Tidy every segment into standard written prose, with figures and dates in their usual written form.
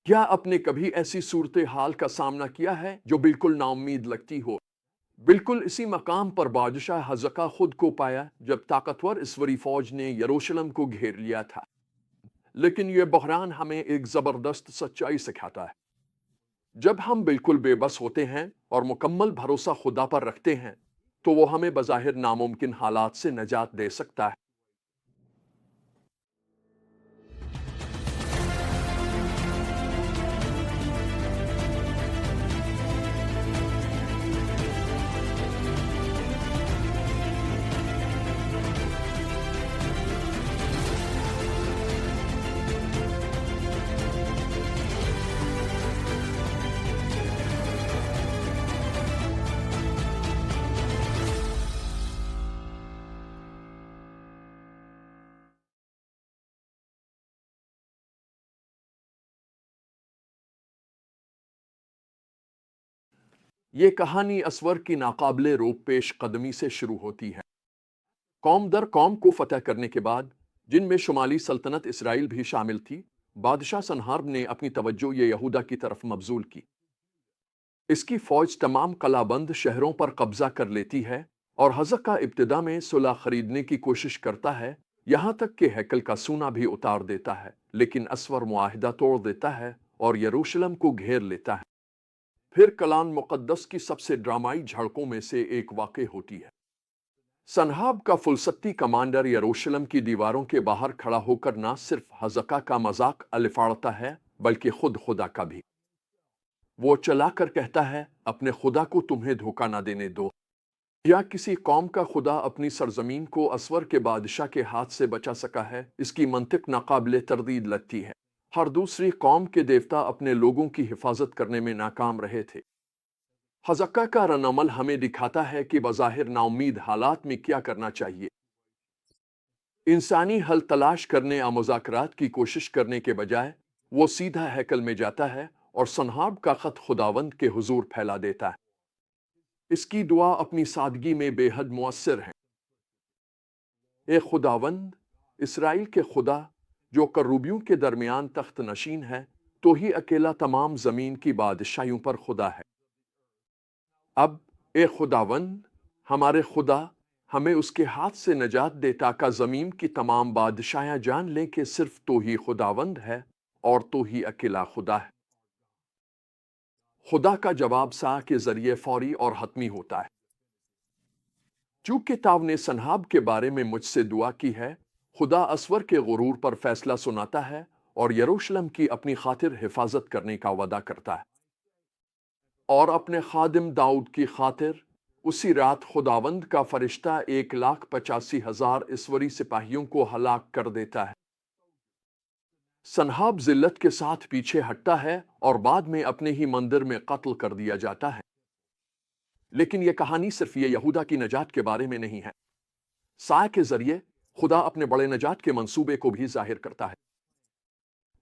کیا آپ نے کبھی ایسی صورتحال کا سامنا کیا ہے جو بالکل ناامید لگتی ہو؟ بالکل اسی مقام پر بادشاہ حزقہ خود کو پایا جب طاقتور اسوری فوج نے یروشلم کو گھیر لیا تھا۔ لیکن یہ بحران ہمیں ایک زبردست سچائی سکھاتا ہے۔ جب ہم بالکل بے بس ہوتے ہیں اور مکمل بھروسہ خدا پر رکھتے ہیں تو وہ ہمیں بظاہر ناممکن حالات سے نجات دے سکتا ہے۔ یہ کہانی اسور کی ناقابل روک پیش قدمی سے شروع ہوتی ہے۔ قوم در قوم کو فتح کرنے کے بعد، جن میں شمالی سلطنت اسرائیل بھی شامل تھی، بادشاہ سنہارب نے اپنی توجہ یہودا کی طرف مبذول کی۔ اس کی فوج تمام قلعہ بند شہروں پر قبضہ کر لیتی ہے اور حزقہ ابتدا میں صلح خریدنے کی کوشش کرتا ہے، یہاں تک کہ ہیکل کا سونا بھی اتار دیتا ہے، لیکن اسور معاہدہ توڑ دیتا ہے اور یروشلم کو گھیر لیتا ہے۔ پھر کلان مقدس کی سب سے ڈرامائی جھڑپوں میں سے ایک واقع ہوتی ہے۔ سنہاب کا فلسطی کمانڈر یروشلم کی دیواروں کے باہر کھڑا ہو کر نہ صرف حزقہ کا مذاق الفاڑتا ہے بلکہ خود خدا کا بھی۔ وہ چلا کر کہتا ہے، اپنے خدا کو تمہیں دھوکہ نہ دینے دو۔ یا کسی قوم کا خدا اپنی سرزمین کو اسور کے بادشاہ کے ہاتھ سے بچا سکا ہے، اس کی منطق ناقابل تردید لگتی ہے۔ ہر دوسری قوم کے دیوتا اپنے لوگوں کی حفاظت کرنے میں ناکام رہے تھے۔ حزقہ کا رد عمل ہمیں دکھاتا ہے کہ بظاہر ناامید حالات میں کیا کرنا چاہیے۔ انسانی حل تلاش کرنے یا مذاکرات کی کوشش کرنے کے بجائے وہ سیدھا ہیکل میں جاتا ہے اور سنہارب کا خط خداوند کے حضور پھیلا دیتا ہے۔ اس کی دعا اپنی سادگی میں بے حد مؤثر ہے۔ اے خداوند، اسرائیل کے خدا، جو کروبیوں کے درمیان تخت نشین ہے، تو ہی اکیلا تمام زمین کی بادشاہیوں پر خدا ہے۔ اب اے خداوند، ہمارے خدا، ہمیں اس کے ہاتھ سے نجات دے تاکہ زمین کی تمام بادشاہیاں جان لیں کہ صرف تو ہی خداوند ہے اور تو ہی اکیلا خدا ہے۔ خدا کا جواب سا کے ذریعے فوری اور حتمی ہوتا ہے۔ چونکہ تاو نے سنہاب کے بارے میں مجھ سے دعا کی ہے، خدا اسور کے غرور پر فیصلہ سناتا ہے اور یروشلم کی اپنی خاطر حفاظت کرنے کا وعدہ کرتا ہے۔ اور اپنے خادم داؤد کی خاطر اسی رات خداوند کا فرشتہ 1,85,000 اسوری سپاہیوں کو ہلاک کر دیتا ہے۔ سنہاب ذلت کے ساتھ پیچھے ہٹتا ہے اور بعد میں اپنے ہی مندر میں قتل کر دیا جاتا ہے۔ لیکن یہ کہانی صرف یہ یہودا کی نجات کے بارے میں نہیں ہے۔ سائے کے ذریعے خدا اپنے بڑے نجات کے منصوبے کو بھی ظاہر کرتا ہے۔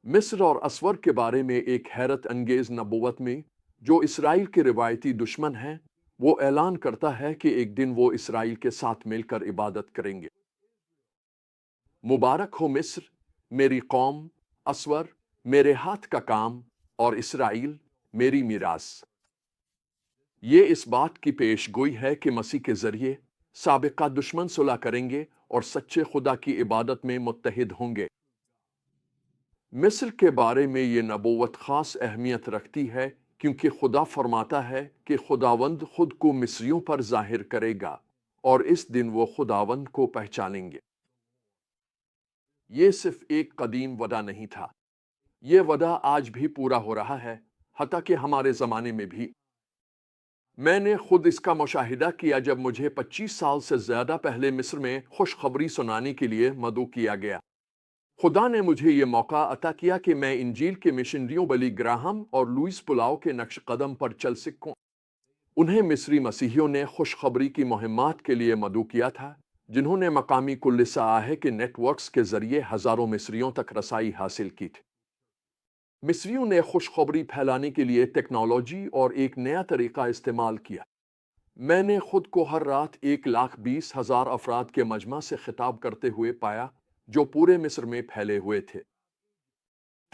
مصر اور اسور کے بارے میں ایک حیرت انگیز نبوت میں، جو اسرائیل کے روایتی دشمن ہیں، وہ اعلان کرتا ہے کہ ایک دن وہ اسرائیل کے ساتھ مل کر عبادت کریں گے۔ مبارک ہو مصر، میری قوم، اسور، میرے ہاتھ کا کام، اور اسرائیل، میری میراث۔ یہ اس بات کی پیش گوئی ہے کہ مسیح کے ذریعے سابقہ دشمن صلح کریں گے اور سچے خدا کی عبادت میں متحد ہوں گے۔ مصر کے بارے میں یہ نبوت خاص اہمیت رکھتی ہے کیونکہ خدا فرماتا ہے کہ خداوند خود کو مصریوں پر ظاہر کرے گا اور اس دن وہ خداوند کو پہچانیں گے۔ یہ صرف ایک قدیم وعدہ نہیں تھا، یہ وعدہ آج بھی پورا ہو رہا ہے، حتیٰ کہ ہمارے زمانے میں بھی۔ میں نے خود اس کا مشاہدہ کیا جب مجھے 25 سال سے زیادہ پہلے مصر میں خوشخبری سنانے کے لیے مدعو کیا گیا۔ خدا نے مجھے یہ موقع عطا کیا کہ میں انجیل کے مشنریوں بلی گراہم اور لوئس پلاؤ کے نقش قدم پر چل سکوں۔ انہیں مصری مسیحیوں نے خوشخبری کی مہمات کے لیے مدعو کیا تھا، جنہوں نے مقامی کل سیاح کے نیٹ ورکس کے ذریعے ہزاروں مصریوں تک رسائی حاصل کی تھی۔ مصریوں نے خوشخبری پھیلانے کے لیے ٹیکنالوجی اور ایک نیا طریقہ استعمال کیا۔ میں نے خود کو ہر رات 1,20,000 افراد کے مجمع سے خطاب کرتے ہوئے پایا جو پورے مصر میں پھیلے ہوئے تھے۔